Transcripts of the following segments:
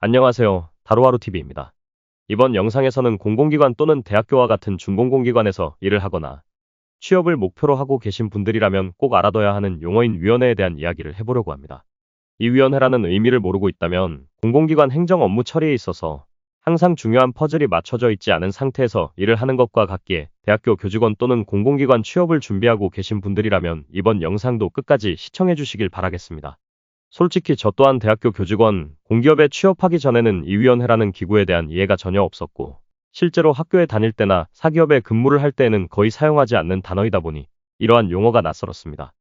안녕하세요. 다루하루TV입니다. 이번 영상에서는 공공기관 또는 대학교와 같은 준공공기관에서 일을 하거나 취업을 목표로 하고 계신 분들이라면 꼭 알아둬야 하는 용어인 위원회에 대한 이야기를 해보려고 합니다. 이 위원회라는 의미를 모르고 있다면 공공기관 행정 업무 처리에 있어서 항상 중요한 퍼즐이 맞춰져 있지 않은 상태에서 일을 하는 것과 같기에 대학교 교직원 또는 공공기관 취업을 준비하고 계신 분들이라면 이번 영상도 끝까지 시청해 주시길 바라겠습니다. 솔직히 저 또한 대학교 교직원, 공기업에 취업하기 전에는 이 위원회라는 기구에 대한 이해가 전혀 없었고 실제로 학교에 다닐 때나 사기업에 근무를 할 때에는 거의 사용하지 않는 단어이다 보니 이러한 용어가 낯설었습니다.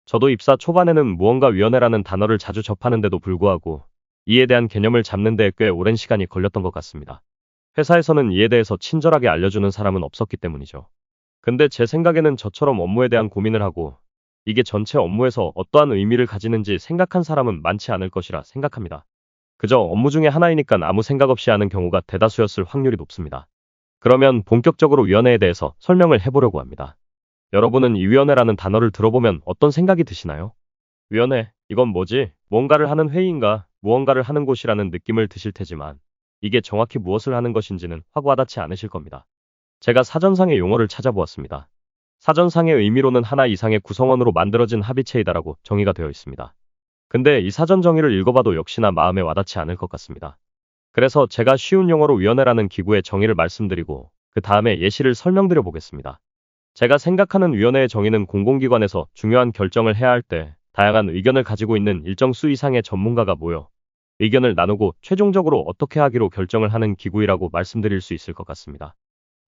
저도 입사 초반에는 무언가 위원회라는 단어를 자주 접하는데도 불구하고 이에 대한 개념을 잡는 데 꽤 오랜 시간이 걸렸던 것 같습니다. 회사에서는 이에 대해서 친절하게 알려주는 사람은 없었기 때문이죠. 근데 제 생각에는 저처럼 업무에 대한 고민을 하고 이게 전체 업무에서 어떠한 의미를 가지는지 생각한 사람은 많지 않을 것이라 생각합니다. 그저 업무 중에 하나이니까 아무 생각 없이 하는 경우가 대다수였을 확률이 높습니다. 그러면 본격적으로 위원회에 대해서 설명을 해보려고 합니다. 여러분은 이 위원회라는 단어를 들어보면 어떤 생각이 드시나요? 위원회, 이건 뭐지? 뭔가를 하는 회의인가? 무언가를 하는 곳이라는 느낌을 드실 테지만 이게 정확히 무엇을 하는 것인지는 확 와닿지 않으실 겁니다. 제가 사전상의 용어를 찾아보았습니다. 사전상의 의미로는 하나 이상의 구성원으로 만들어진 합의체이다라고 정의가 되어 있습니다. 근데 이 사전 정의를 읽어봐도 역시나 마음에 와닿지 않을 것 같습니다. 그래서 제가 쉬운 용어로 위원회라는 기구의 정의를 말씀드리고 그 다음에 예시를 설명드려 보겠습니다. 제가 생각하는 위원회의 정의는 공공기관에서 중요한 결정을 해야 할 때 다양한 의견을 가지고 있는 일정 수 이상의 전문가가 모여 의견을 나누고 최종적으로 어떻게 하기로 결정을 하는 기구이라고 말씀드릴 수 있을 것 같습니다.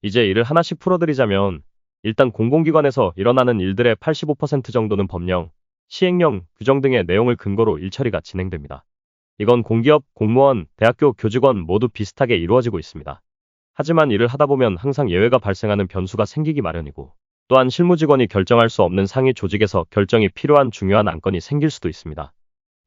이제 이를 하나씩 풀어드리자면 일단 공공기관에서 일어나는 일들의 85% 정도는 법령, 시행령, 규정 등의 내용을 근거로 일처리가 진행됩니다. 이건 공기업, 공무원, 대학교 교직원 모두 비슷하게 이루어지고 있습니다. 하지만 일을 하다 보면 항상 예외가 발생하는 변수가 생기기 마련이고 또한 실무직원이 결정할 수 없는 상위 조직에서 결정이 필요한 중요한 안건이 생길 수도 있습니다.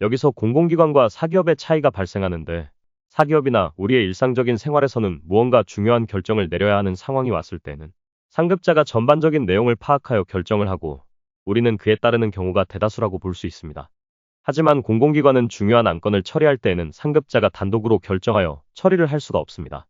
여기서 공공기관과 사기업의 차이가 발생하는데 사기업이나 우리의 일상적인 생활에서는 무언가 중요한 결정을 내려야 하는 상황이 왔을 때는 상급자가 전반적인 내용을 파악하여 결정을 하고 우리는 그에 따르는 경우가 대다수라고 볼 수 있습니다. 하지만 공공기관은 중요한 안건을 처리할 때에는 상급자가 단독으로 결정하여 처리를 할 수가 없습니다.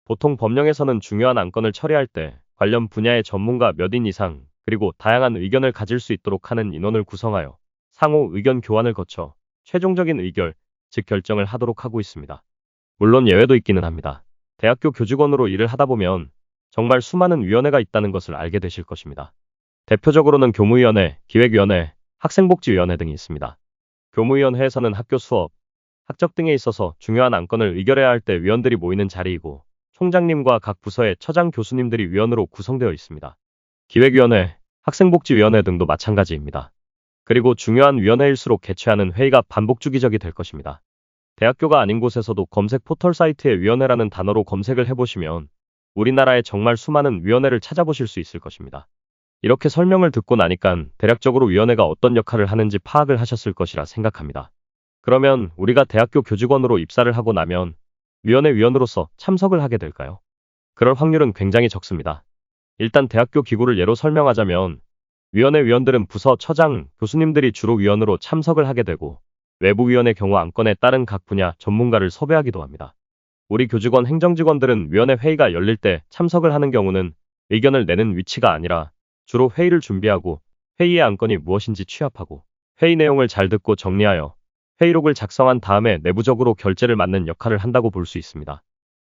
보통 법령에서는 중요한 안건을 처리할 때 관련 분야의 전문가 몇 인 이상 그리고 다양한 의견을 가질 수 있도록 하는 인원을 구성하여 상호 의견 교환을 거쳐 최종적인 의결, 즉 결정을 하도록 하고 있습니다. 물론 예외도 있기는 합니다. 대학교 교직원으로 일을 하다 보면 정말 수많은 위원회가 있다는 것을 알게 되실 것입니다. 대표적으로는 교무위원회, 기획위원회, 학생복지위원회 등이 있습니다. 교무위원회에서는 학교 수업, 학적 등에 있어서 중요한 안건을 의결해야 할 때 위원들이 모이는 자리이고 총장님과 각 부서의 처장 교수님들이 위원으로 구성되어 있습니다. 기획위원회, 학생복지위원회 등도 마찬가지입니다. 그리고 중요한 위원회일수록 개최하는 회의가 반복 주기적이 될 것입니다. 대학교가 아닌 곳에서도 검색 포털 사이트에 위원회라는 단어로 검색을 해보시면 우리나라에 정말 수많은 위원회를 찾아보실 수 있을 것입니다. 이렇게 설명을 듣고 나니까 대략적으로 위원회가 어떤 역할을 하는지 파악을 하셨을 것이라 생각합니다. 그러면 우리가 대학교 교직원으로 입사를 하고 나면 위원회 위원으로서 참석을 하게 될까요? 그럴 확률은 굉장히 적습니다. 일단 대학교 기구를 예로 설명하자면 위원회 위원들은 부서 처장, 교수님들이 주로 위원으로 참석을 하게 되고 외부위원의 경우 안건에 따른 각 분야 전문가를 섭외하기도 합니다. 우리 교직원 행정직원들은 위원회 회의가 열릴 때 참석을 하는 경우는 의견을 내는 위치가 아니라 주로 회의를 준비하고 회의의 안건이 무엇인지 취합하고 회의 내용을 잘 듣고 정리하여 회의록을 작성한 다음에 내부적으로 결재를 맡는 역할을 한다고 볼 수 있습니다.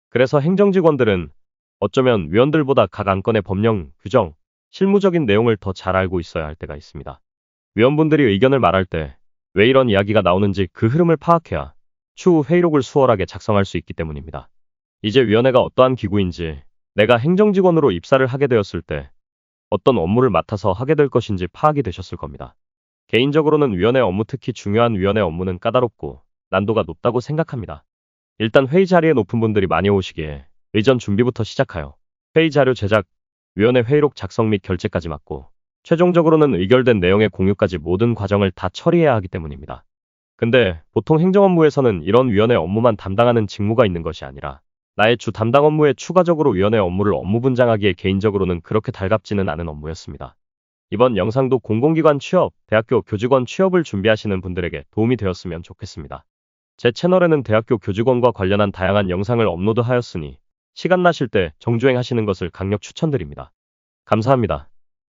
그래서 행정직원들은 어쩌면 위원들보다 각 안건의 법령, 규정, 실무적인 내용을 더 잘 알고 있어야 할 때가 있습니다. 위원분들이 의견을 말할 때 왜 이런 이야기가 나오는지 그 흐름을 파악해야 추후 회의록을 수월하게 작성할 수 있기 때문입니다. 이제 위원회가 어떠한 기구인지 내가 행정직원으로 입사를 하게 되었을 때 어떤 업무를 맡아서 하게 될 것인지 파악이 되셨을 겁니다. 개인적으로는 위원회 업무 특히 중요한 위원회 업무는 까다롭고 난도가 높다고 생각합니다. 일단 회의 자리에 높은 분들이 많이 오시기에 의전 준비부터 시작하여 회의 자료 제작, 위원회 회의록 작성 및 결재까지 맡고 최종적으로는 의결된 내용의 공유까지 모든 과정을 다 처리해야 하기 때문입니다. 근데 보통 행정업무에서는 이런 위원회 업무만 담당하는 직무가 있는 것이 아니라 나의 주 담당 업무에 추가적으로 위원회 업무를 업무 분장하기에 개인적으로는 그렇게 달갑지는 않은 업무였습니다. 이번 영상도 공공기관 취업, 대학교 교직원 취업을 준비하시는 분들에게 도움이 되었으면 좋겠습니다. 제 채널에는 대학교 교직원과 관련한 다양한 영상을 업로드하였으니 시간 나실 때 정주행 하시는 것을 강력 추천드립니다. 감사합니다.